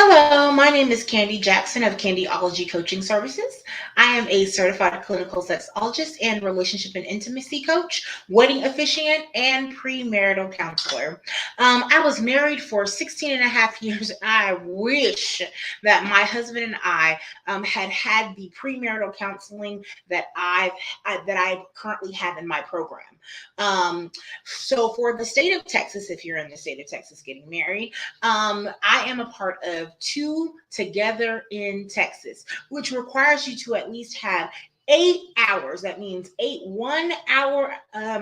Hello, my name is Candy Jackson of Candyology Coaching Services. I am a certified clinical sexologist and relationship and intimacy coach, wedding officiant, and premarital counselor. I was married for 16 and a half years. I wish that my husband and I had the premarital counseling that I currently have in my program. So for the state of Texas, if you're in the state of Texas getting married, I am a part of Two Together in Texas, which requires you to at least have 8 hours. That means 8 1 hour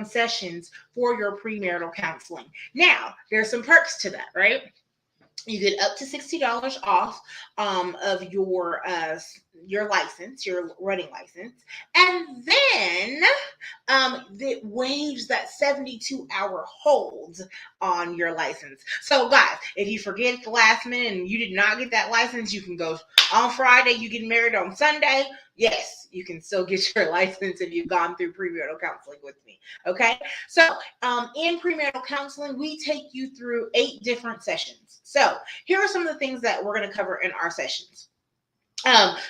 sessions for your premarital counseling. Now, there's some perks to that, right? You get up to $60 off of your license, your wedding license, and then it waives that 72-hour hold on your license. So, guys, if you forget at the last minute and you did not get that license, you can go on Friday. You get married on Sunday. Yes, you can still get your license if you've gone through premarital counseling with me. Okay, so in premarital counseling, we take you through 8 different sessions. So here are some of the things that we're going to cover in our sessions.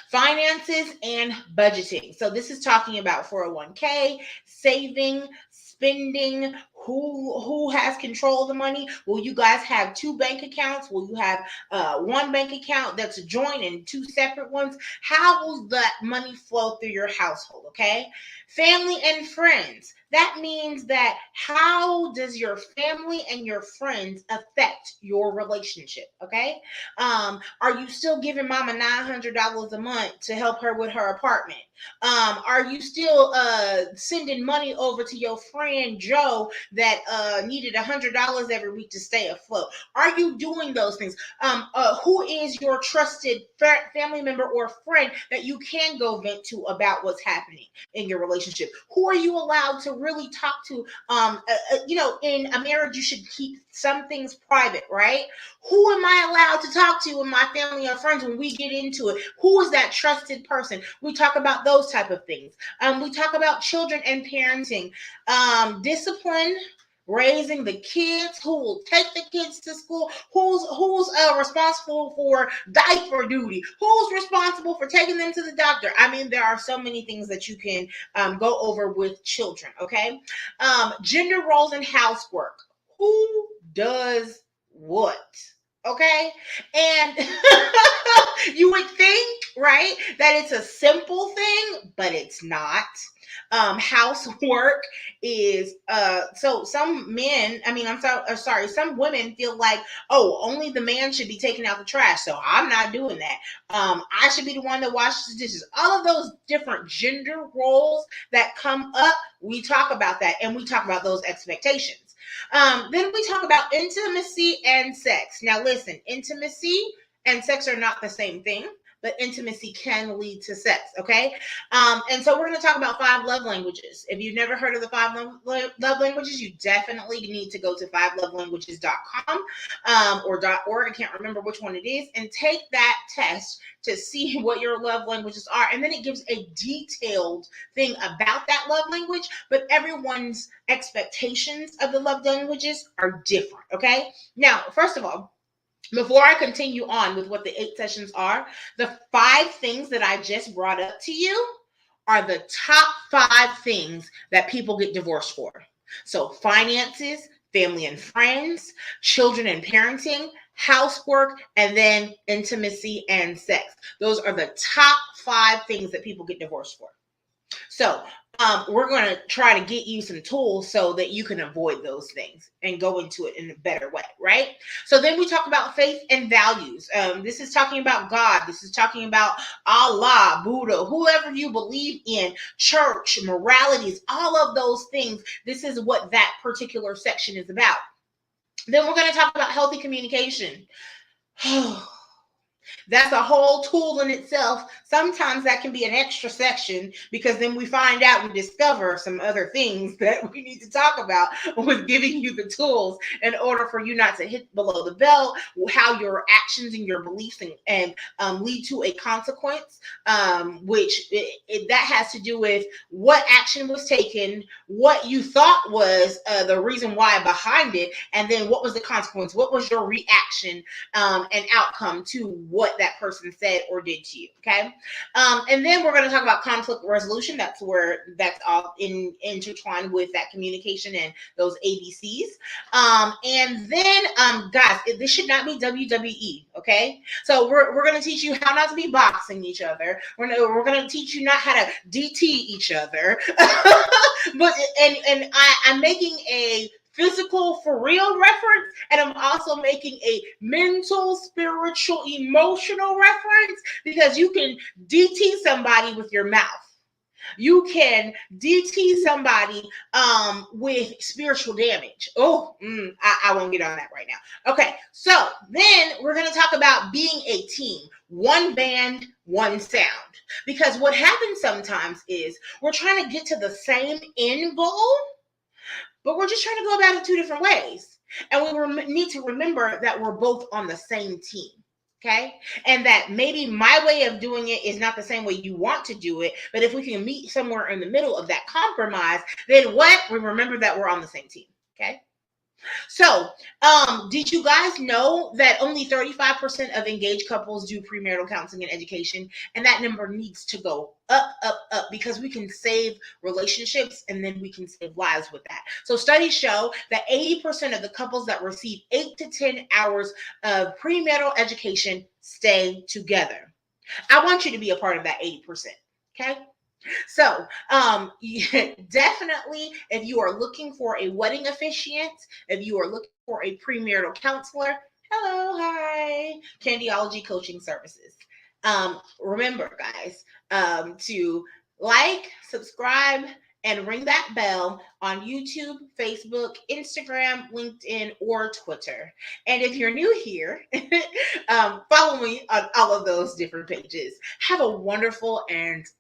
Finances and budgeting. So this is talking about 401k, saving, spending, who has control of the money. Will you guys have 2 bank accounts? Will you have one bank account that's joint and 2 separate ones? How will that money flow through your household? Okay. Family and friends. That means that how does your family and your friends affect your relationship? Okay. Are you still giving mama $900 a month to help her with her apartment? Are you still sending money over to your friend Joe that needed $100 every week to stay afloat? Are you doing those things? Who is your trusted family member or friend that you can go vent to about what's happening in your relationship? Who are you allowed to really talk to? In a marriage, you should keep some things private, right? Who am I allowed to talk to in my family or friends when we get into it? Who is that trusted person? We talk about those type of things. We talk about children and parenting, discipline, raising the kids, who will take the kids to school, who's responsible for diaper duty, who's responsible for taking them to the doctor. I mean, there are so many things that you can go over with children. Okay, gender roles and housework. Who does what? Okay, and you would think, right, that it's a simple thing, but it's not. Housework is so some men, I'm sorry, some women feel like, oh, only the man should be taking out the trash, so I'm not doing that. I should be the one that washes the dishes. All of those different gender roles that come up, we talk about that, and we talk about those expectations. Then we talk about intimacy and sex. Now, listen, intimacy and sex are not the same thing, but intimacy can lead to sex, okay? And so we're going to talk about 5 love languages. If you've never heard of the 5 love languages, you definitely need to go to 5lovelanguages.com or .org. I can't remember which one it is, and take that test to see what your love languages are. And then it gives a detailed thing about that love language, but everyone's expectations of the love languages are different, okay? Now, first of all, before I continue on with what the 8 sessions are, the 5 things that I just brought up to you are the top 5 things that people get divorced for. So finances, family and friends, children and parenting, housework, and then intimacy and sex. Those are the top 5 things that people get divorced for. So we're going to try to get you some tools so that you can avoid those things and go into it in a better way, right? So then we talk about faith and values. This is talking about God. This is talking about Allah, Buddha, whoever you believe in, church, moralities, all of those things. This is what that particular section is about. Then we're going to talk about healthy communication. That's a whole tool in itself. Sometimes that can be an extra section because then we find out and discover some other things that we need to talk about with giving you the tools in order for you not to hit below the belt, how your actions and your beliefs and lead to a consequence, which that has to do with what action was taken, what you thought was the reason why behind it, and then what was the consequence, what was your reaction and outcome to what that person said or did to you. Okay. And then we're going to talk about conflict resolution. That's all intertwined with that communication and those ABCs. And then, guys, this should not be WWE. Okay. So we're going to teach you how not to be boxing each other. We're going to teach you not how to DT each other. But I'm making a physical for real reference, and I'm also making a mental, spiritual, emotional reference, because you can DT somebody with your mouth. You can DT somebody with spiritual damage. I won't get on that right now. Okay, so then we're going to talk about being a team. One band, one sound. Because what happens sometimes is we're trying to get to the same end goal, but we're just trying to go about it two different ways. And we need to remember that we're both on the same team. Okay. And that maybe my way of doing it is not the same way you want to do it. But if we can meet somewhere in the middle of that compromise, then we remember that we're on the same team. Okay. So, did you guys know that only 35% of engaged couples do premarital counseling and education? And that number needs to go up, up, up, because we can save relationships and then we can save lives with that. So studies show that 80% of the couples that receive 8 to 10 hours of premarital education stay together. I want you to be a part of that 80%. Okay. So, definitely, if you are looking for a wedding officiant, if you are looking for a premarital counselor, hello, hi, Candyology Coaching Services. Remember, guys, to like, subscribe, and ring that bell on YouTube, Facebook, Instagram, LinkedIn, or Twitter. And if you're new here, follow me on all of those different pages. Have a wonderful and